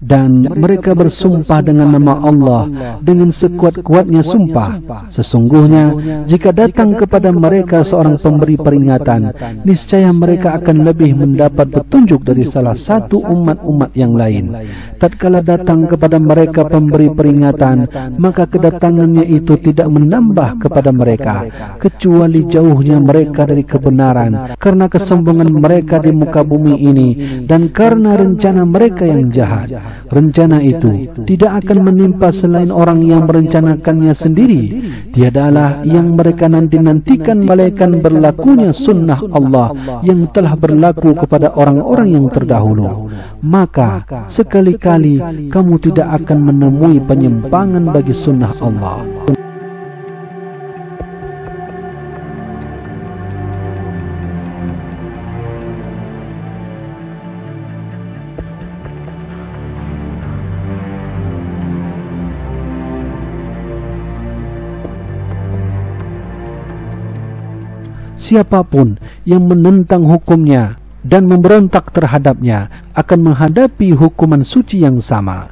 Dan mereka bersumpah dengan nama Allah dengan sekuat-kuatnya sumpah. Sesungguhnya jika datang kepada mereka seorang pemberi peringatan, niscaya mereka akan lebih mendapat petunjuk dari salah satu umat-umat yang lain. Tatkala datang kepada mereka pemberi peringatan, maka kedatangannya itu tidak menambah kepada mereka kecuali jauhnya mereka dari kebenaran, karena kesombongan mereka di muka bumi ini dan karena rencana mereka yang jahat. Rencana itu tidak akan menimpa selain orang yang merencanakannya sendiri. Tiadalah yang mereka nanti-nantikan malaikat berlakunya sunnah Allah yang telah berlaku kepada orang-orang yang terdahulu. Maka sekali-kali kamu tidak akan menemui penyimpangan bagi sunnah Allah. Siapapun yang menentang hukumnya dan memberontak terhadapnya akan menghadapi hukuman suci yang sama.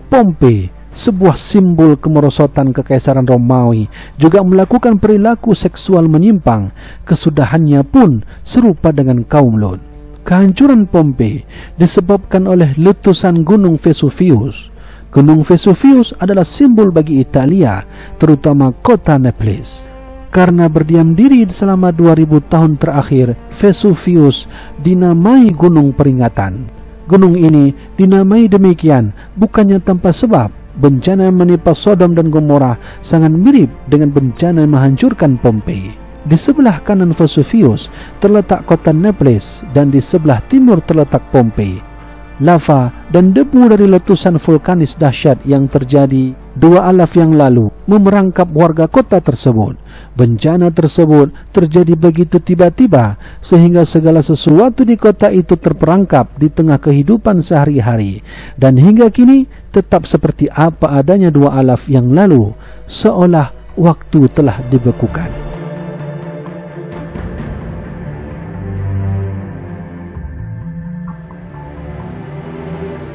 Pompei, sebuah simbol kemerosotan kekaisaran Romawi, juga melakukan perilaku seksual menyimpang. Kesudahannya pun serupa dengan kaum Lot. Kehancuran Pompei disebabkan oleh letusan Gunung Vesuvius. Gunung Vesuvius adalah simbol bagi Italia, terutama kota Naples. Karena berdiam diri selama 2000 tahun terakhir, Vesuvius dinamai gunung peringatan. Gunung ini dinamai demikian bukannya tanpa sebab. Bencana yang menimpa Sodom dan Gomora sangat mirip dengan bencana yang menghancurkan Pompei. Di sebelah kanan Vesuvius terletak kota Naples dan di sebelah timur terletak Pompei. Lava dan debu dari letusan vulkanis dahsyat yang terjadi 2 alaf yang lalu memerangkap warga kota tersebut. Bencana tersebut terjadi begitu tiba-tiba sehingga segala sesuatu di kota itu terperangkap di tengah kehidupan sehari-hari, dan hingga kini tetap seperti apa adanya 2 alaf yang lalu, seolah waktu telah dibekukan.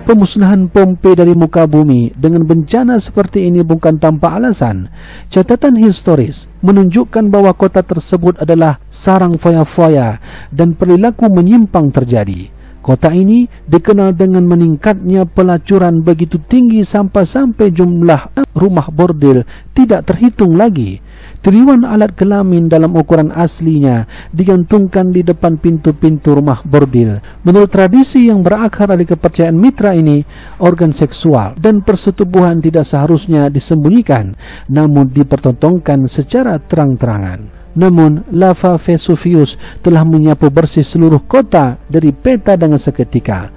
Pemusnahan Pompei dari muka bumi dengan bencana seperti ini bukan tanpa alasan. Catatan historis menunjukkan bahwa kota tersebut adalah sarang foya-foya dan perilaku menyimpang terjadi. Kota ini dikenal dengan meningkatnya pelacuran begitu tinggi sampai jumlah rumah bordel tidak terhitung lagi. Triliunan alat kelamin dalam ukuran aslinya digantungkan di depan pintu-pintu rumah bordil. Menurut tradisi yang berakar dari kepercayaan mitra ini, organ seksual dan persetubuhan tidak seharusnya disembunyikan, namun dipertontonkan secara terang-terangan. Namun, lava Vesuvius telah menyapu bersih seluruh kota dari peta dengan seketika.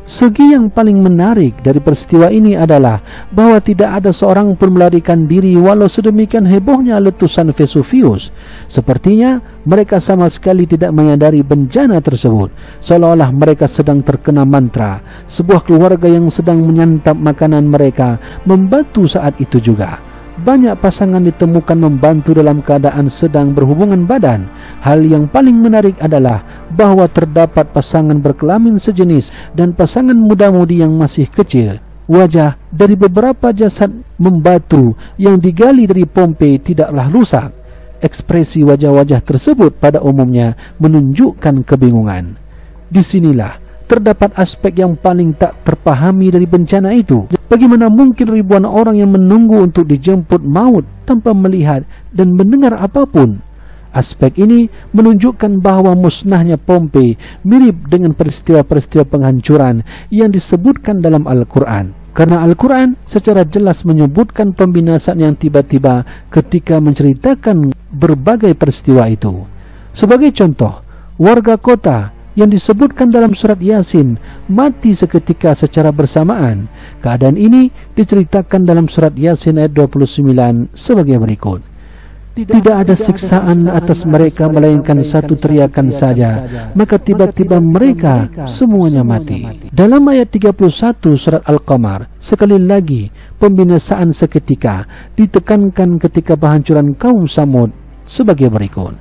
Segi yang paling menarik dari peristiwa ini adalah bahwa tidak ada seorang pun melarikan diri walau sedemikian hebohnya letusan Vesuvius. Sepertinya mereka sama sekali tidak menyadari bencana tersebut, seolah-olah mereka sedang terkena mantra. Sebuah keluarga yang sedang menyantap makanan mereka membantu saat itu juga. Banyak pasangan ditemukan membantu dalam keadaan sedang berhubungan badan. Hal yang paling menarik adalah bahwa terdapat pasangan berkelamin sejenis dan pasangan muda-mudi yang masih kecil. Wajah dari beberapa jasad membatu yang digali dari Pompei tidaklah rusak. Ekspresi wajah-wajah tersebut pada umumnya menunjukkan kebingungan. Disinilah terdapat aspek yang paling tak terpahami dari bencana itu. Bagaimana mungkin ribuan orang yang menunggu untuk dijemput maut tanpa melihat dan mendengar apapun? Aspek ini menunjukkan bahwa musnahnya Pompei mirip dengan peristiwa-peristiwa penghancuran yang disebutkan dalam Al-Quran. Karena Al-Quran secara jelas menyebutkan pembinasaan yang tiba-tiba ketika menceritakan berbagai peristiwa itu. Sebagai contoh, warga kota yang disebutkan dalam surat Yasin mati seketika secara bersamaan. Keadaan ini diceritakan dalam surat Yasin ayat 29 sebagai berikut. Tidak ada siksaan atas mereka melainkan satu teriakan saja, maka tiba-tiba mereka semuanya mati. Dalam ayat 31 surat Al-Qamar, sekali lagi pembinasaan seketika ditekankan ketika penghancuran kaum Samud sebagai berikut.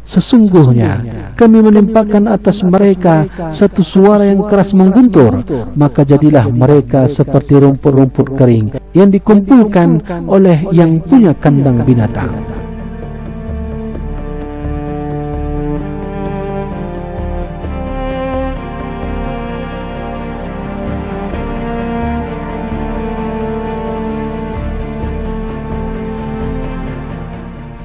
Sesungguhnya kami menimpakan atas mereka satu suara yang keras mengguntur, maka jadilah mereka seperti rumput-rumput kering yang dikumpulkan oleh yang punya kandang binatang.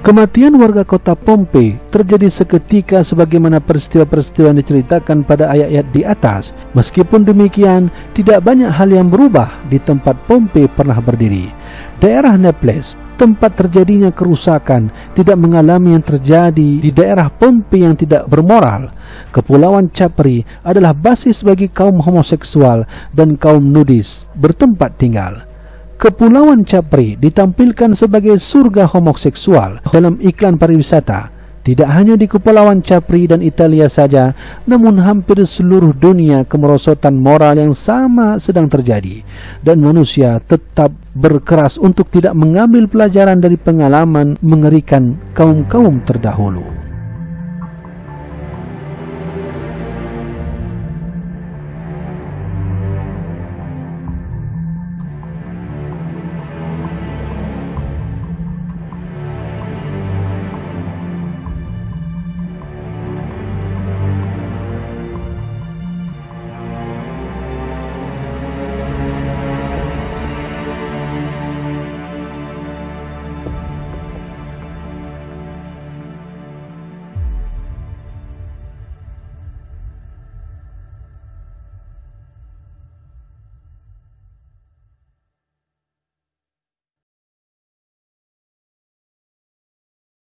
Kematian warga kota Pompei terjadi seketika sebagaimana peristiwa-peristiwa yang diceritakan pada ayat-ayat di atas. Meskipun demikian, tidak banyak hal yang berubah di tempat Pompei pernah berdiri. Daerah Naples, tempat terjadinya kerusakan, tidak mengalami yang terjadi di daerah Pompei yang tidak bermoral. Kepulauan Capri adalah basis bagi kaum homoseksual dan kaum nudis bertempat tinggal. Kepulauan Capri ditampilkan sebagai surga homoseksual dalam iklan pariwisata. Tidak hanya di Kepulauan Capri dan Italia saja, namun hampir seluruh dunia kemerosotan moral yang sama sedang terjadi, dan manusia tetap berkeras untuk tidak mengambil pelajaran dari pengalaman mengerikan kaum-kaum terdahulu.